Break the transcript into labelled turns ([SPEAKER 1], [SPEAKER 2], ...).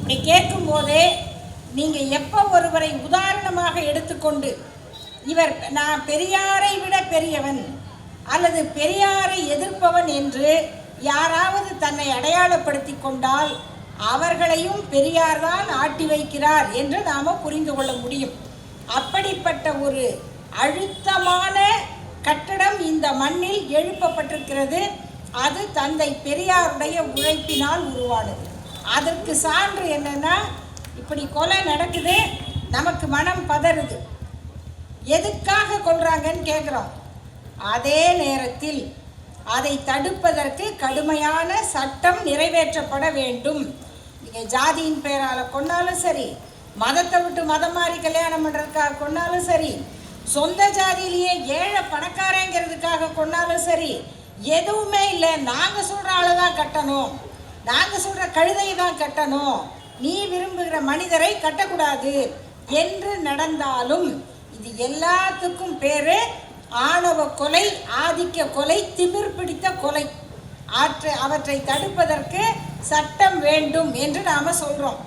[SPEAKER 1] இப்படி கேட்கும்போதே நீங்கள் எப்போ ஒருவரை உதாரணமாக எடுத்துக்கொண்டு இவர் நான் பெரியாரை விட பெரியவன் அல்லது பெரியாரை எதிர்ப்பவன் என்று யாராவது தன்னை அடையாளப்படுத்தி கொண்டால் அவர்களையும் பெரியார் தான் ஆட்டி வைக்கிறார் என்று நாம் புரிந்து கொள்ள முடியும். அப்படிப்பட்ட ஒரு அழுத்தமான கட்டடம் இந்த மண்ணில் எழுப்பப்பட்டிருக்கிறது. அது தந்தை பெரியாருடைய உழைப்பினால் உருவானது. அதற்கு சான்று என்னன்னா, இப்படி கொலை நடக்குது, நமக்கு மனம் பதறுது, எதுக்காக கொல்றாங்கன்னு கேட்குறோம். அதே நேரத்தில் அதை தடுப்பதற்கு கடுமையான சட்டம் நிறைவேற்றப்பட வேண்டும். நீங்கள் ஜாதியின் பெயரால் கொண்டாலும் சரி, மதத்தை விட்டு மதம் மாறி கல்யாணம் பண்ணுறதுக்காக கொண்டாலும் சரி, சொந்த ஜாதியிலேயே ஏழை பணக்காரங்கிறதுக்காக கொண்டாலும் சரி, எதுவுமே இல்லை, நாங்கள் சொல்கிற ஆளை தான் கட்டணும், நாங்கள் சொல்கிற கழுதையை தான் கட்டணும், நீ விரும்புகிற மனிதரை கட்டக்கூடாது என்று நடந்தாலும் இது எல்லாத்துக்கும் பேர் ஆணவ கொலை, ஆதிக்க கொலை, திமிர் பிடித்த கொலை. அவற்றை தடுப்பதற்கு சட்டம் வேண்டும் என்று நாம் சொல்கிறோம்.